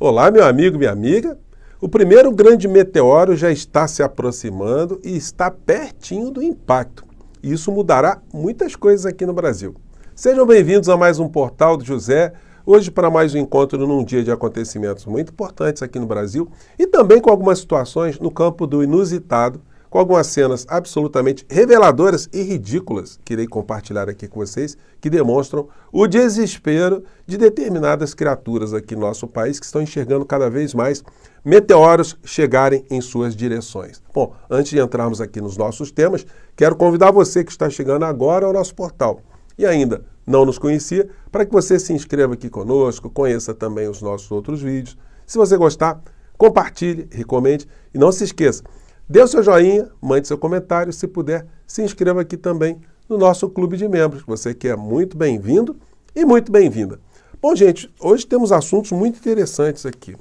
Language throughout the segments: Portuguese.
Olá, meu amigo, minha amiga. O primeiro grande meteoro já está se aproximando e está pertinho do impacto. Isso mudará muitas coisas aqui no Brasil. Sejam bem-vindos a mais um Portal do José, hoje para mais um encontro num dia de acontecimentos muito importantes aqui no Brasil e também com algumas situações no campo do inusitado, com algumas cenas absolutamente reveladoras e ridículas que irei compartilhar aqui com vocês, que demonstram o desespero de determinadas criaturas aqui no nosso país que estão enxergando cada vez mais meteoros chegarem em suas direções. Bom, antes de entrarmos aqui nos nossos temas, quero convidar você que está chegando agora ao nosso portal e ainda não nos conhecia, para que você se inscreva aqui conosco, conheça também os nossos outros vídeos. Se você gostar, compartilhe, recomende e não se esqueça, dê o seu joinha, mande seu comentário, se puder, se inscreva aqui também no nosso clube de membros. Você que é muito bem-vindo e muito bem-vinda. Bom, gente, hoje temos assuntos muito interessantes aqui.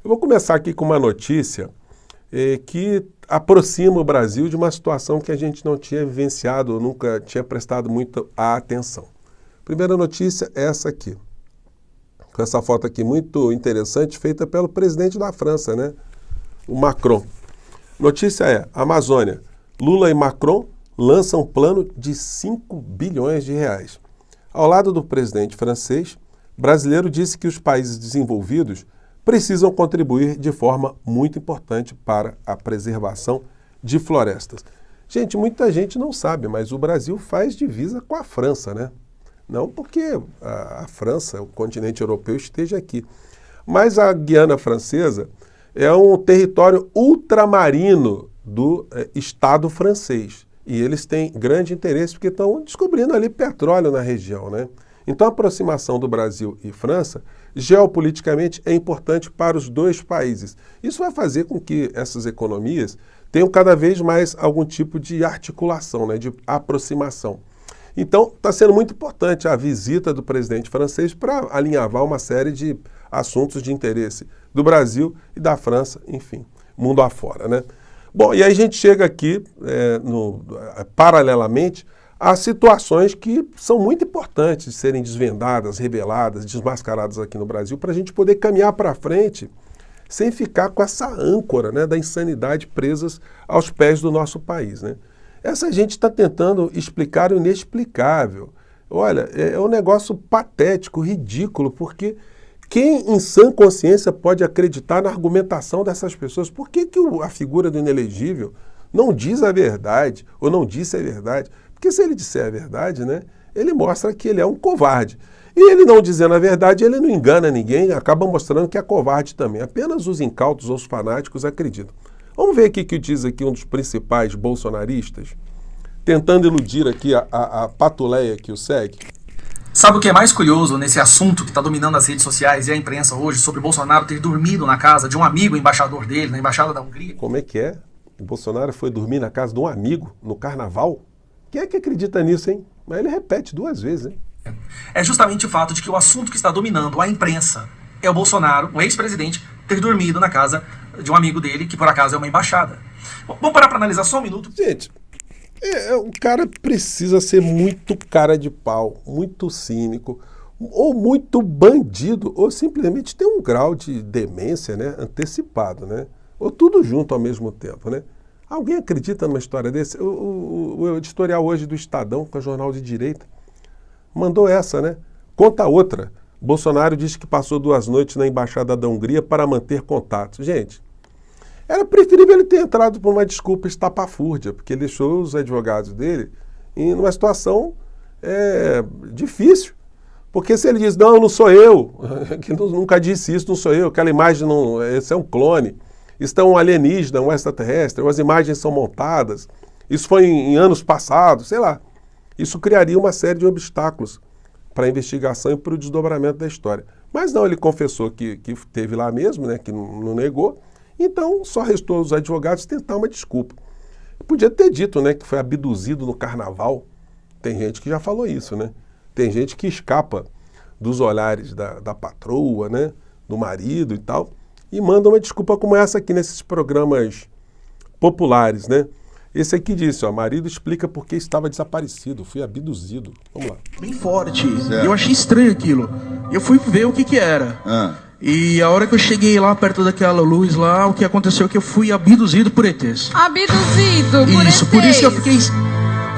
Eu vou começar aqui com uma notícia que aproxima o Brasil de uma situação que a gente não tinha vivenciado ou nunca tinha prestado muita atenção. Primeira notícia é essa aqui, com essa foto aqui muito interessante, feita pelo presidente da França, né? O Macron. Notícia é, Amazônia, Lula e Macron lançam plano de 5 bilhões de reais. Ao lado do presidente francês, brasileiro disse que os países desenvolvidos precisam contribuir de forma muito importante para a preservação de florestas. Gente, muita gente não sabe, mas o Brasil faz divisa com a França, né? Não porque a França, o continente europeu, esteja aqui, mas a Guiana Francesa é um território ultramarino do Estado francês. E eles têm grande interesse porque estão descobrindo ali petróleo na região, né? Então a aproximação do Brasil e França, geopoliticamente, é importante para os dois países. Isso vai fazer com que essas economias tenham cada vez mais algum tipo de articulação, né? De aproximação. Então está sendo muito importante a visita do presidente francês para alinhavar uma série de assuntos de interesse do Brasil e da França, enfim, mundo afora, né? Bom, e aí a gente chega aqui, paralelamente, a situações que são muito importantes de serem desvendadas, reveladas, desmascaradas aqui no Brasil, para a gente poder caminhar para frente sem ficar com essa âncora, né, da insanidade presas aos pés do nosso país, né? Essa gente está tentando explicar o inexplicável. Olha, é um negócio patético, ridículo, porque quem em sã consciência pode acreditar na argumentação dessas pessoas? Por que a figura do inelegível não diz a verdade ou não disse a verdade? Porque se ele disser a verdade, né, ele mostra que ele é um covarde. E ele não dizendo a verdade, ele não engana ninguém, acaba mostrando que é covarde também. Apenas os incautos ou os fanáticos acreditam. Vamos ver aqui o que diz aqui um dos principais bolsonaristas, tentando iludir aqui a patuleia que o segue. Sabe o que é mais curioso nesse assunto que está dominando as redes sociais e a imprensa hoje sobre o Bolsonaro ter dormido na casa de um amigo embaixador dele, na Embaixada da Hungria? Como é que é? O Bolsonaro foi dormir na casa de um amigo no carnaval? Quem é que acredita nisso, hein? Mas ele repete 2 vezes, hein? É justamente o fato de que o assunto que está dominando a imprensa é o Bolsonaro, o ex-presidente, ter dormido na casa de um amigo dele, que por acaso é uma embaixada. Vamos parar para analisar só um minuto? Gente, o cara precisa ser muito cara de pau, muito cínico, ou muito bandido, ou simplesmente ter um grau de demência, né, antecipado, né? Ou tudo junto ao mesmo tempo, né? Alguém acredita numa história desse? O editorial hoje do Estadão, que é o jornal de direita, mandou essa, né? Conta outra. Bolsonaro disse que passou 2 noites na Embaixada da Hungria para manter contato. Gente, era preferível ele ter entrado por uma desculpa estapafúrdia, porque ele deixou os advogados dele em uma situação difícil. Porque se ele diz, não sou eu, que nunca disse isso, não sou eu, aquela imagem, não, esse é um clone, isso é um alienígena, um extraterrestre, as imagens são montadas, isso foi em anos passados, sei lá. Isso criaria uma série de obstáculos para a investigação e para o desdobramento da história. Mas não, ele confessou que teve lá mesmo, né, que não negou, então só restou aos advogados tentar uma desculpa. Podia ter dito, né, que foi abduzido no carnaval. Tem gente que já falou isso, né? Tem gente que escapa dos olhares da patroa, né, do marido e tal, e manda uma desculpa como essa aqui nesses programas populares, né? Esse aqui disse, ó, marido explica por que estava desaparecido, fui abduzido. Vamos lá. Bem forte. E eu achei estranho aquilo. Eu fui ver o que era. E a hora que eu cheguei lá perto daquela luz lá, o que aconteceu é que eu fui abduzido por ETs. Abduzido por Isso, ETs. por isso que eu fiquei Você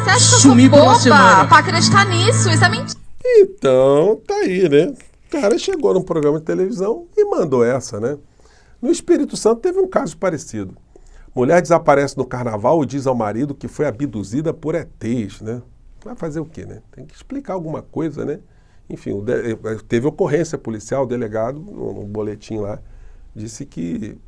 acha que eu sumi sou por uma boba semana. pra acreditar nisso? Isso é mentira. Então, tá aí, né? O cara chegou num programa de televisão e mandou essa, né? No Espírito Santo teve um caso parecido. Mulher desaparece no carnaval e diz ao marido que foi abduzida por ETs, né? Vai fazer o quê, né? Tem que explicar alguma coisa, né? Enfim, teve ocorrência policial, o delegado, no boletim lá, disse que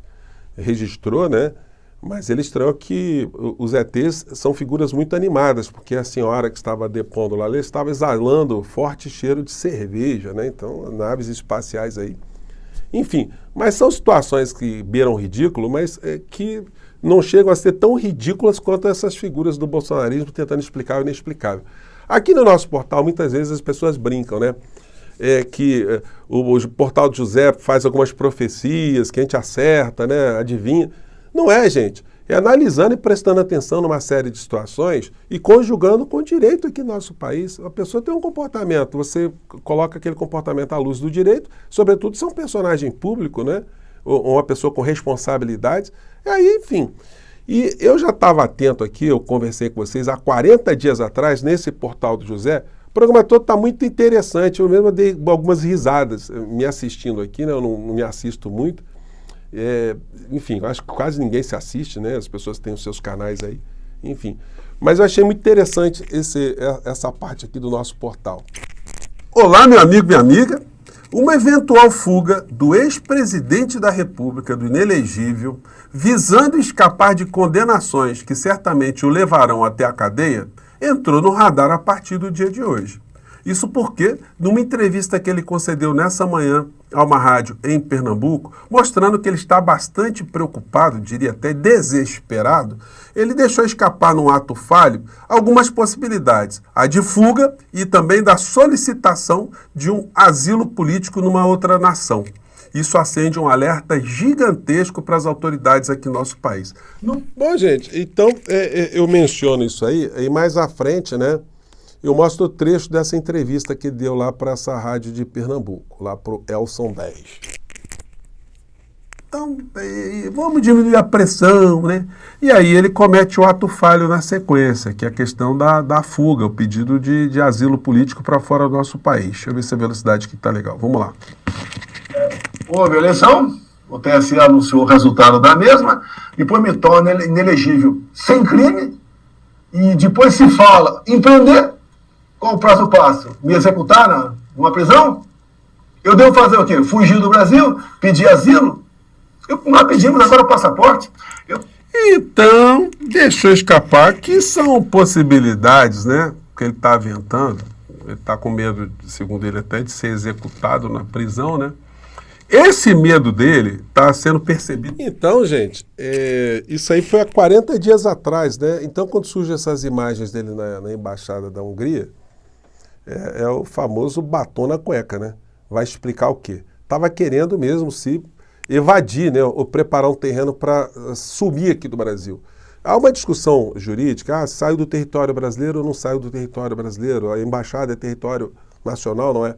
registrou, né? Mas ele estranhou que os ETs são figuras muito animadas, porque a senhora que estava depondo lá, ela estava exalando forte cheiro de cerveja, né? Então, naves espaciais aí. Enfim, mas são situações que beiram ridículo, mas que não chegam a ser tão ridículas quanto essas figuras do bolsonarismo tentando explicar o inexplicável. Aqui no nosso portal, muitas vezes as pessoas brincam, né? O portal de José faz algumas profecias que a gente acerta, né? Adivinha. Não é, gente. É analisando e prestando atenção numa série de situações e conjugando com o direito aqui no nosso país. A pessoa tem um comportamento, você coloca aquele comportamento à luz do direito, sobretudo se é um personagem público, né? Ou uma pessoa com responsabilidades. E aí, enfim. E eu já estava atento aqui, eu conversei com vocês há 40 dias atrás, nesse portal do José. O programa todo está muito interessante, eu mesmo dei algumas risadas me assistindo aqui, né? Eu não me assisto muito. Enfim, eu acho que quase ninguém se assiste, né? As pessoas têm os seus canais aí, enfim. Mas eu achei muito interessante essa parte aqui do nosso portal. Olá, meu amigo, minha amiga. Uma eventual fuga do ex-presidente da República, do inelegível, visando escapar de condenações que certamente o levarão até a cadeia, entrou no radar a partir do dia de hoje. Isso porque, numa entrevista que ele concedeu nessa manhã a uma rádio em Pernambuco, mostrando que ele está bastante preocupado, diria até desesperado, ele deixou escapar num ato falho algumas possibilidades, a de fuga e também da solicitação de um asilo político numa outra nação. Isso acende um alerta gigantesco para as autoridades aqui no nosso país. Bom, gente, então eu menciono isso aí, e mais à frente, né? Eu mostro o trecho dessa entrevista que deu lá para essa rádio de Pernambuco, lá para o Elson 10. Então, vamos diminuir a pressão, né? E aí ele comete o ato falho na sequência, que é a questão da fuga, o pedido de asilo político para fora do nosso país. Deixa eu ver se a velocidade aqui tá legal. Vamos lá. Houve eleição, o TSE anunciou o resultado da mesma, depois me torna inelegível sem crime, e depois se fala em prender. Qual o próximo passo? Me executar numa prisão? Eu devo fazer o quê? Fugir do Brasil? Pedir asilo? Nós pedimos agora o passaporte. Então, deixou escapar que são possibilidades, né? Que ele está aventando. Ele está com medo, segundo ele até, de ser executado na prisão, né? Esse medo dele está sendo percebido. Então, gente, isso aí foi há 40 dias atrás, né? Então, quando surgem essas imagens dele na Embaixada da Hungria, é o famoso batom na cueca, né? Vai explicar o quê? Estava querendo mesmo se evadir, né? Ou preparar um terreno para sumir aqui do Brasil. Há uma discussão jurídica, saiu do território brasileiro ou não saiu do território brasileiro? A embaixada é território nacional, não é?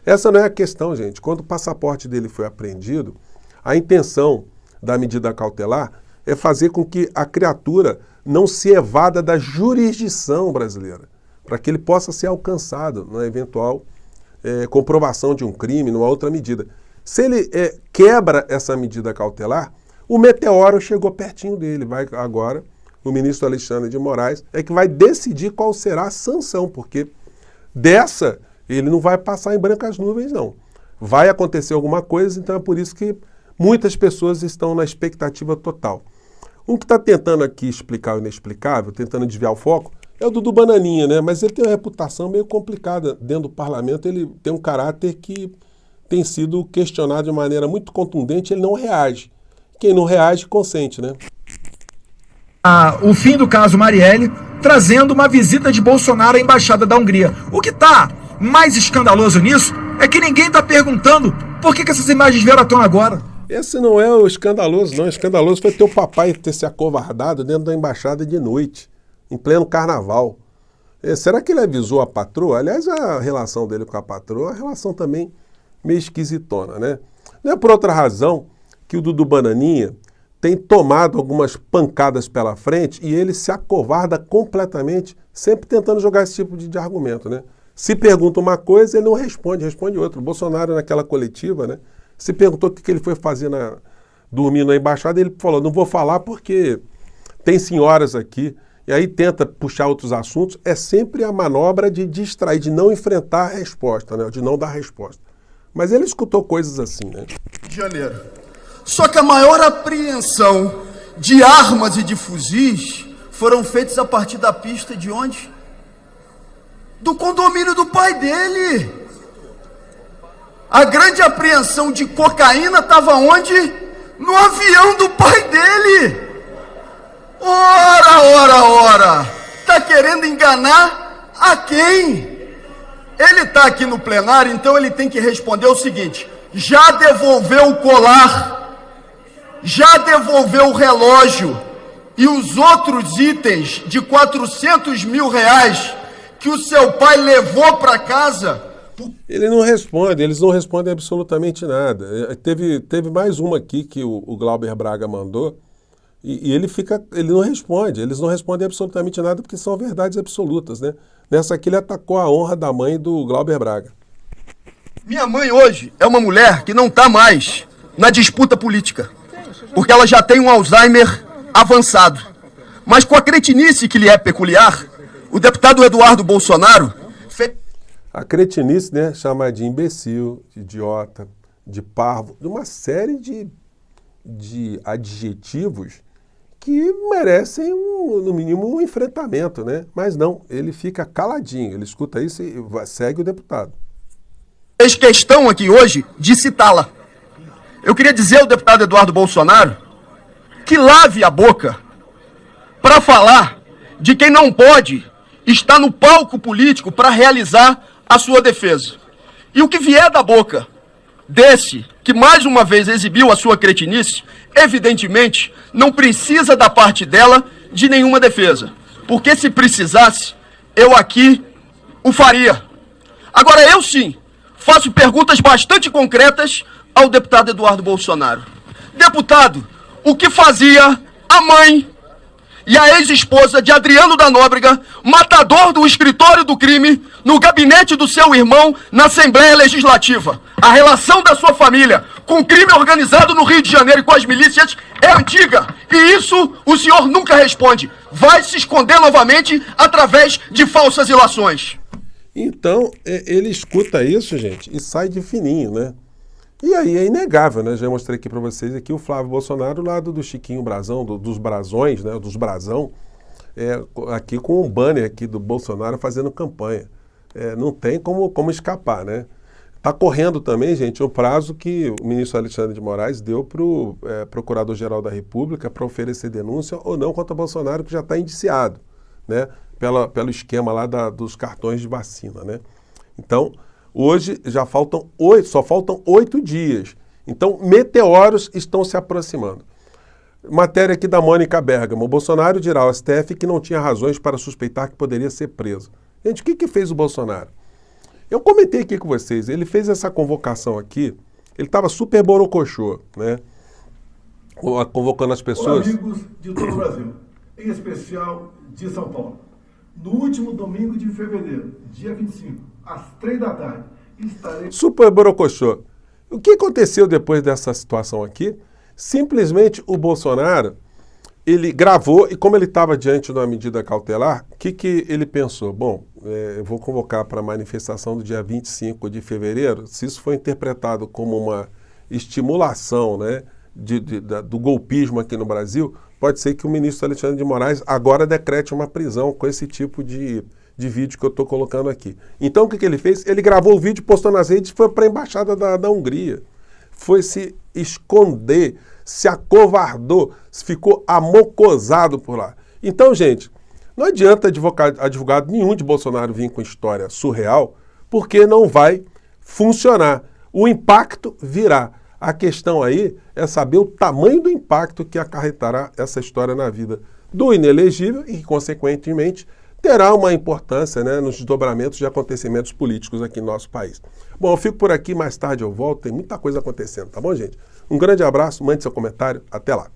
Essa não é a questão, gente. Quando o passaporte dele foi apreendido, a intenção da medida cautelar é fazer com que a criatura não se evada da jurisdição brasileira, para que ele possa ser alcançado na eventual comprovação de um crime, numa outra medida. Se ele quebra essa medida cautelar, o meteoro chegou pertinho dele. Vai agora, o ministro Alexandre de Moraes é que vai decidir qual será a sanção, porque dessa ele não vai passar em brancas nuvens, não. Vai acontecer alguma coisa, então é por isso que muitas pessoas estão na expectativa total. Um que está tentando aqui explicar o inexplicável, tentando desviar o foco, é o Dudu Bananinha, né? Mas ele tem uma reputação meio complicada dentro do parlamento, ele tem um caráter que tem sido questionado de maneira muito contundente, ele não reage. Quem não reage, consente, né? O fim do caso Marielle, trazendo uma visita de Bolsonaro à Embaixada da Hungria. O que está mais escandaloso nisso é que ninguém está perguntando por que essas imagens vieram à tona agora. Esse não é o escandaloso, não. O escandaloso foi teu papai ter se acovardado dentro da embaixada de noite, em pleno carnaval. Será que ele avisou a patroa? Aliás, a relação dele com a patroa é uma relação também meio esquisitona, né? Não é por outra razão que o Dudu Bananinha tem tomado algumas pancadas pela frente e ele se acovarda completamente, sempre tentando jogar esse tipo de argumento, né? Se pergunta uma coisa, ele não responde, responde outra. O Bolsonaro, naquela coletiva, né, se perguntou o que ele foi fazer dormindo na embaixada, ele falou, não vou falar porque tem senhoras aqui, e aí tenta puxar outros assuntos, é sempre a manobra de distrair, de não enfrentar a resposta, né, de não dar resposta. Mas ele escutou coisas assim, né? De Janeiro. Só que a maior apreensão de armas e de fuzis foram feitos a partir da pista de onde? Do condomínio do pai dele. A grande apreensão de cocaína estava onde? No avião do pai dele. Ora. Tá querendo enganar a quem? Ele tá aqui no plenário, então ele tem que responder o seguinte: já devolveu o colar, já devolveu o relógio e os outros itens de 400 mil reais que o seu pai levou para casa? Ele não responde, eles não respondem absolutamente nada. Teve mais uma aqui que o Glauber Braga mandou e ele não responde, eles não respondem absolutamente nada porque são verdades absolutas, né? Nessa aqui ele atacou a honra da mãe do Glauber Braga. Minha mãe hoje é uma mulher que não está mais na disputa política, porque ela já tem um Alzheimer avançado. Mas com a cretinice que lhe é peculiar, o deputado Eduardo Bolsonaro fez... A cretinice, né, chama de imbecil, de idiota, de parvo, de uma série de adjetivos que merecem, no mínimo, um enfrentamento, né? Mas não, ele fica caladinho, ele escuta isso e segue o deputado. Fez questão aqui hoje de citá-la. Eu queria dizer ao deputado Eduardo Bolsonaro que lave a boca para falar de quem não pode estar no palco político para realizar a sua defesa. E o que vier da boca desse, que mais uma vez exibiu a sua cretinice, evidentemente não precisa da parte dela de nenhuma defesa. Porque se precisasse, eu aqui o faria. Agora eu sim faço perguntas bastante concretas ao deputado Eduardo Bolsonaro. Deputado, o que fazia a mãe e a ex-esposa de Adriano da Nóbrega, matador do escritório do crime, no gabinete do seu irmão, na Assembleia Legislativa? A relação da sua família com o crime organizado no Rio de Janeiro e com as milícias é antiga. E isso o senhor nunca responde. Vai se esconder novamente através de falsas ilações. Então, ele escuta isso, gente, e sai de fininho, né? E aí é inegável, né? Já mostrei aqui para vocês aqui o Flávio Bolsonaro, lado do Chiquinho Brazão, dos Brazões, né? Dos Brazão, aqui com um banner aqui do Bolsonaro fazendo campanha. Não tem como escapar, né? Está correndo também, gente, o prazo que o ministro Alexandre de Moraes deu para o Procurador-Geral da República para oferecer denúncia ou não contra Bolsonaro, que já está indiciado, né? Pelo esquema lá dos cartões de vacina, né? Então, hoje só faltam 8 dias. Então, meteoros estão se aproximando. Matéria aqui da Mônica Bergamo. O Bolsonaro dirá ao STF que não tinha razões para suspeitar que poderia ser preso. Gente, o que fez o Bolsonaro? Eu comentei aqui com vocês, ele fez essa convocação aqui, ele estava super borocochô, né? Convocando as pessoas. Olá, amigos de todo o Brasil, em especial de São Paulo. No último domingo de fevereiro, dia 25, às 3 da tarde, estarei... Super borocochô. O que aconteceu depois dessa situação aqui? Simplesmente o Bolsonaro, ele gravou, e como ele estava diante de uma medida cautelar, o que ele pensou? Bom, eu vou convocar para a manifestação do dia 25 de fevereiro, se isso for interpretado como uma estimulação, né, do golpismo aqui no Brasil, pode ser que o ministro Alexandre de Moraes agora decrete uma prisão com esse tipo de vídeo que eu estou colocando aqui. Então o que ele fez? Ele gravou o vídeo, postou nas redes e foi para a Embaixada da Hungria. Foi se esconder, se acovardou, ficou amocosado por lá. Então, gente, não adianta advogado nenhum de Bolsonaro vir com história surreal, porque não vai funcionar. O impacto virá. A questão aí é saber o tamanho do impacto que acarretará essa história na vida do inelegível e, consequentemente, terá uma importância, né, nos desdobramentos de acontecimentos políticos aqui no nosso país. Bom, eu fico por aqui, mais tarde eu volto, tem muita coisa acontecendo, tá bom, gente? Um grande abraço, mande seu comentário, até lá.